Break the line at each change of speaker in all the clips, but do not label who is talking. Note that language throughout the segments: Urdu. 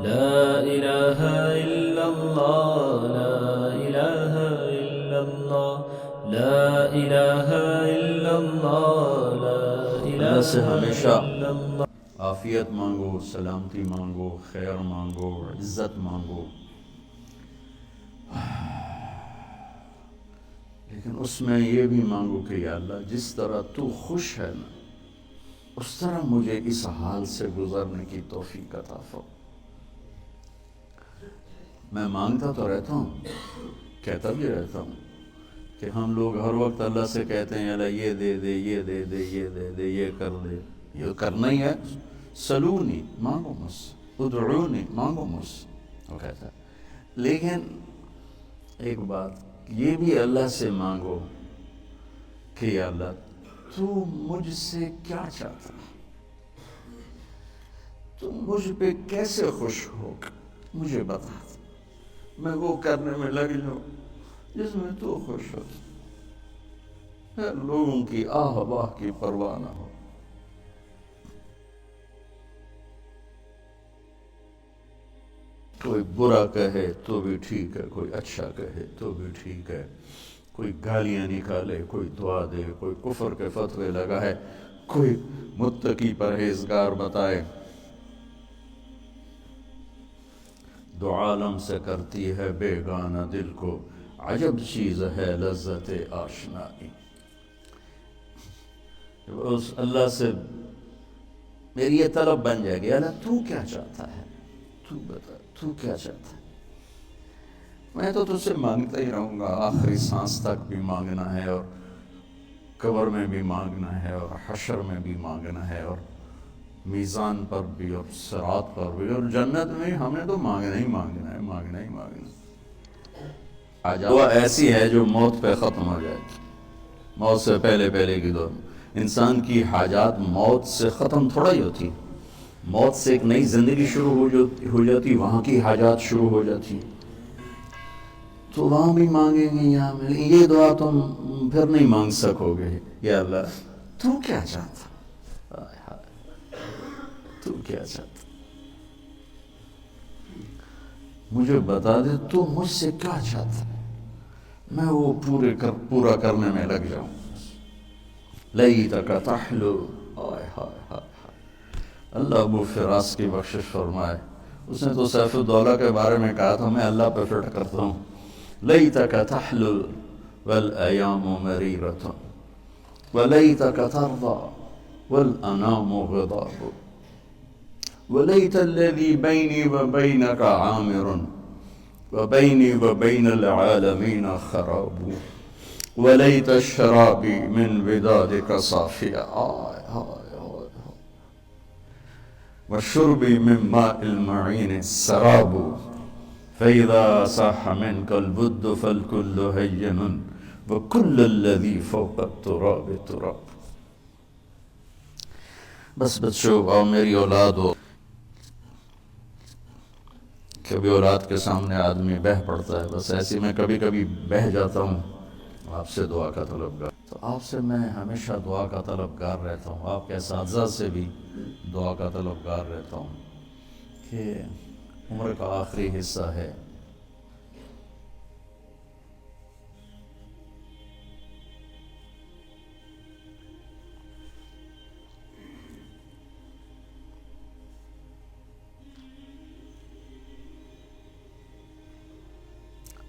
لا إله إلا الله لا إله إلا الله لا إله إلا الله لا
اللہ سے
إله
ہمیشہ
إلا الله.
عافیت مانگو، سلامتی مانگو، خیر مانگو، عزت مانگو، لیکن اس میں یہ بھی مانگو کہ یا اللہ جس طرح تو خوش ہے نا اس طرح مجھے اس حال سے گزرنے کی توفیق عطا فرما۔ میں مانگتا تو رہتا ہوں، کہتا بھی رہتا ہوں کہ ہم لوگ ہر وقت اللہ سے کہتے ہیں اللہ یہ دے دے، یہ دے دے، یہ دے دے، یہ کر دے، یہ کرنا ہی ہے۔ سلونی مانگو مجھ سے، ادعونی مانگو مجھ سے، وہ کہتا ہے۔ لیکن ایک بات یہ بھی اللہ سے مانگو کہ یا اللہ تو مجھ سے کیا چاہتا ہے، تو مجھ پہ کیسے خوش ہو، مجھے بتا دے، میں وہ کرنے میں لگ جاؤں جس میں تو خوش ہو، لوگوں کی آہ واہ کی پرواہ نہ ہو۔ کوئی برا کہے تو بھی ٹھیک ہے، کوئی اچھا کہے تو بھی ٹھیک ہے، کوئی گالیاں نکالے، کوئی دعا دے، کوئی کفر کے فتوے لگائے، کوئی متقی پرہیزگار بتائے، دو عالم سے کرتی ہے بیگانہ دل کو، عجب چیز ہے لذت آشنائی۔ اس اللہ سے میری یہ طلب بن جائے گی، اللہ تو کیا چاہتا ہے، تو بتا تو کیا چاہتا ہے۔ میں تو تجھ سے مانگتا ہی رہوں گا، آخری سانس تک بھی مانگنا ہے، اور قبر میں بھی مانگنا ہے، اور حشر میں بھی مانگنا ہے، اور میزان پر بھی، اور صراط پر بھی، اور جنت میں ہم نے تو مانگنا ہی مانگنا ہے، مانگنا ہی مانگنا ہے۔ دعا ایسی ہے جو موت پہ ختم ہو جائے، موت سے پہلے پہلے کی دعا۔ انسان کی حاجات موت سے ختم تھوڑا ہی ہوتی، موت سے ایک نئی زندگی شروع ہو جاتی، وہاں کی حاجات شروع ہو جاتی، تو وہاں بھی مانگیں گے یہاں میں، یہ دعا تم پھر نہیں مانگ سکو گے۔ یا اللہ تو کیا چاہتا، تو کیا چاہتا، مجھے بتا دے تو مجھ سے کیا چاہتا ہے، میں وہ پورا کرنے میں لگ جاؤں۔ لیتک تحلو، ہائے ہائے ہائے، اللہ ابو فراس کی بخشش فرمائے، اس نے تو سیف الدولہ کے بارے میں کہا تھا، میں اللہ پہ فٹ کرتا ہوں، لیتک تحلو والایام مریرۃ ولیتک ترضى والانام غضاب ولیت الذی بینی وبینک عامر وبینی وبین العالمین خراب ولیت الشرابی من ودادک صافیہ، وشربی من ماء المعین السراب فإذا صح منك البد فالكل هين وكل الذي فوق التراب تراب۔ بس بچوں اور میری اولاد ہو، کبھی اولاد کے سامنے آدمی بہہ پڑتا ہے، بس ایسی میں کبھی کبھی بہہ جاتا ہوں، آپ سے دعا کا طلبگار، تو آپ سے میں ہمیشہ دعا کا طلبگار رہتا ہوں، آپ کے اساتذہ سے بھی دعا کا طلبگار رہتا ہوں کہ عمر کا آخری حصہ ہے،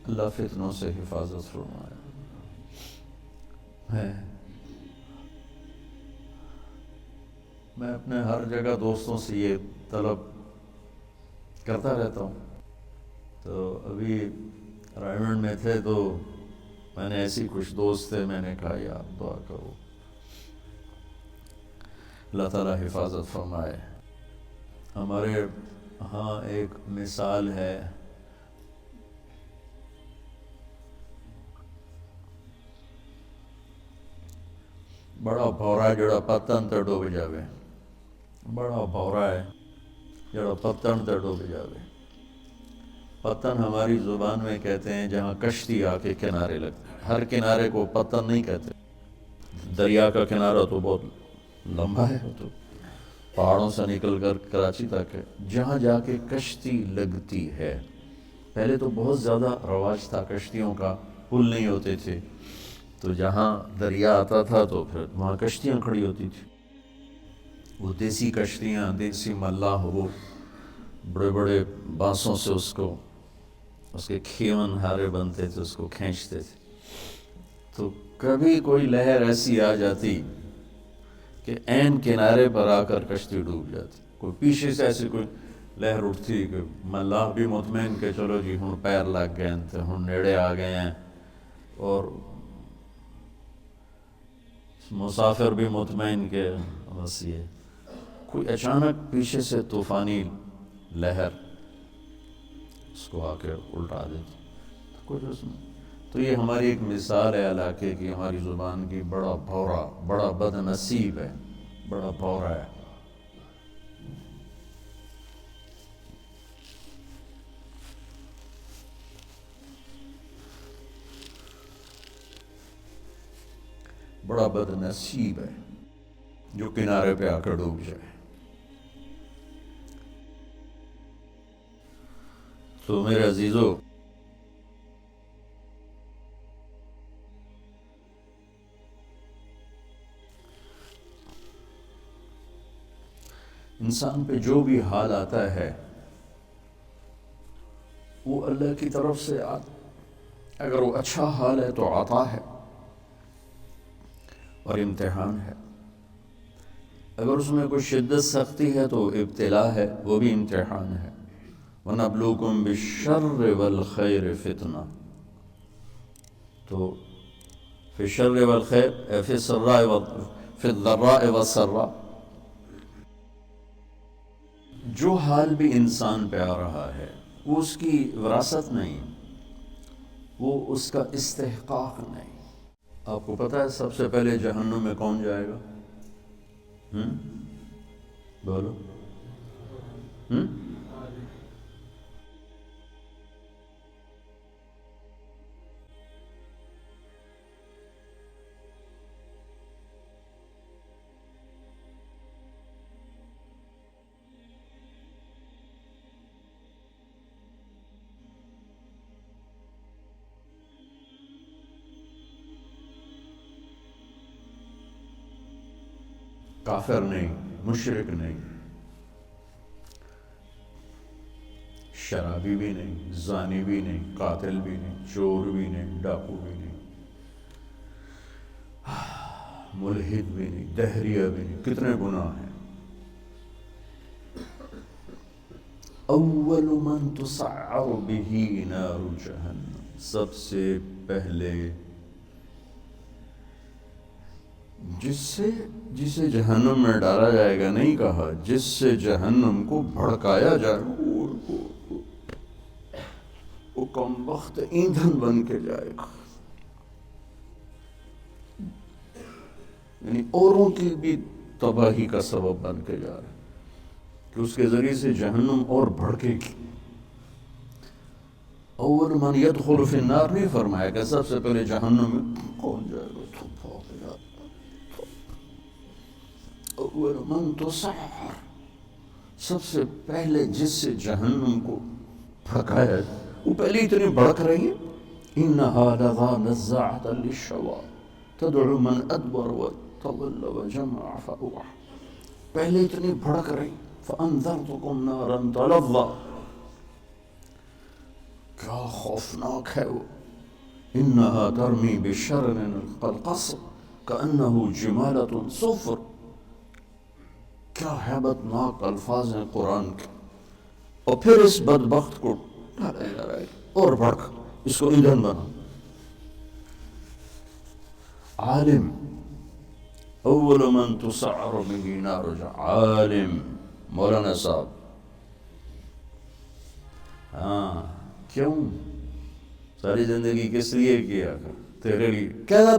اللہ فتنوں سے حفاظت فرمائے۔ میں اپنے ہر جگہ دوستوں سے یہ طلب کرتا رہتا ہوں، تو ابھی رائمنڈ میں تھے تو میں نے ایسی کچھ دوست تھے، میں نے کہا یار دعا کرو، اللہ تعالیٰ حفاظت فرمائے۔ ہمارے ہاں ایک مثال ہے، بڑا بھورا جڑا پتن تے ڈوب جاوے، بڑا بھورا ہے جڑا پتن تے ڈوب جاوے۔ پتن ہماری زبان میں کہتے ہیں جہاں کشتی آ کے کنارے لگتے، ہر کنارے کو پتن نہیں کہتے، دریا کا کنارہ تو بہت لمبا ہے، تو پہاڑوں سے نکل کر کراچی تک ہے، جہاں جا کے کشتی لگتی ہے. پہلے تو بہت زیادہ رواج تھا کشتیوں کا، پل نہیں ہوتے تھے، تو جہاں دریا آتا تھا تو پھر وہاں کشتیاں کھڑی ہوتی تھی. وہ دیسی کشتیاں، دیسی ملاح، وہ بڑے بڑے بانسوں سے اس کے کھیون ہارے بنتے تھے، اس کو کھینچتے تھے. تو کبھی کوئی لہر ایسی آ جاتی کہ عین کنارے پر آ کر کشتی ڈوب جاتی. کوئی پیچھے سے ایسی کوئی لہر اٹھتی کہ ملاح بھی مطمئن کہ چلو جی ہن پیر لگ گئے ہیں، ہن نیڑے آ گئے ہیں، اور مسافر بھی مطمئن کہ بس یہ. کوئی اچانک پیچھے سے طوفانی لہر اس کو آ کے الٹا دیتی کچھ اس میں. تو یہ ہماری ایک مثال ہے علاقے کی، ہماری زبان کی. بڑا بھورا، بڑا بد نصیب ہے، بڑا بھورا ہے. بڑا بد نصیب ہے جو کنارے پہ آ کر ڈوب جائے. تو میرے عزیزو، انسان پہ جو بھی حال آتا ہے وہ اللہ کی طرف سے اگر وہ اچھا حال ہے تو عطا ہے اور امتحان ہے. اگر اس میں کوئی شدت سختی ہے تو ابتلا ہے، وہ بھی امتحان ہے. وَنَبْلُوكُمْ بِالشَّرِّ وَالْخَيْرِ فِتْنَةً. تو فی الشر والخیر، فی الضراء والسراء، جو حال بھی انسان پہ آ رہا ہے وہ اس کی وراثت نہیں، وہ اس کا استحقاق نہیں. آپ کو پتہ ہے سب سے پہلے جہنم میں کون جائے گا؟ بولو. کافر نہیں، مشرک نہیں، شرابی بھی نہیں، زانی بھی نہیں، قاتل بھی نہیں، چور بھی نہیں، ڈاکو بھی نہیں، ملحد بھی نہیں، دہریہ بھی نہیں. کتنے گناہ ہیں. اول من تسعر به نار جہنم، سب سے پہلے جسے جہنم میں ڈالا جائے گا، نہیں کہا جس سے جہنم کو بھڑکایا جائے، وہ کم وقت ایندھن بن کے جائے گا. یعنی اوروں کی بھی تباہی کا سبب بن کے جا رہا ہے کہ اس کے ذریعے سے جہنم اور بھڑکے گی. اول من يدخل فی النار نہیں فرمایا کہ سب سے پہلے جہنم میں کون جائے گا. اول من تسعر، سب سے پہلے جس سے جہنم کو بھڑکایا، وہ پہلے اتنی بھڑک رہی ہے. انها لظى نزاعة للشوى تدعو من ادبر وتولى وجمع فاوعى. پہلے اتنی بھڑک رہی. فانذرتكم نارا تلظى، کیا خوفناک ہے وہ. انها ترمی بشرر كالقصر كأنه جمالة صفر. کیا ہیبت ناک الفاظ ہیں قرآن کے. اور پھر اس بدبخت کو ڈالا جا رہا ہے اور بھڑک، اس کو ایندھن بنا. عالم، اول من تسعر به نار جہنم، عالم، مولانا صاحب. ہاں، کیوں ساری زندگی کس لیے کیا؟ تیرے لیے. کیا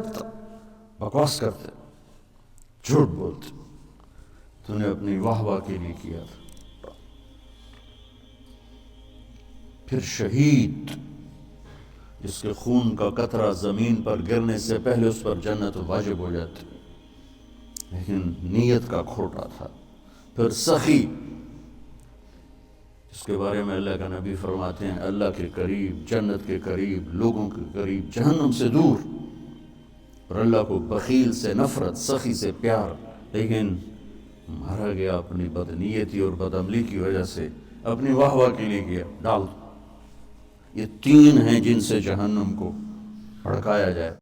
بکواس کرتے، جھوٹ بولتے، تو نے اپنی واہ واہ کے لیے کیا تھا. پھر شہید، جس کے خون کا قطرہ زمین پر گرنے سے پہلے اس پر جنت واجب ہو جاتی، لیکن نیت کا کھوٹا تھا. پھر سخی، جس کے بارے میں اللہ کا نبی فرماتے ہیں اللہ کے قریب، جنت کے قریب، لوگوں کے قریب، جہنم سے دور، اور اللہ کو بخیل سے نفرت، سخی سے پیار، لیکن مارا گیا اپنی بدنیتی اور بدعملی کی وجہ سے، اپنی واہ واہ کے لیے کیا، ڈال دو۔ یہ تین ہیں جن سے جہنم کو بھڑکایا جائے۔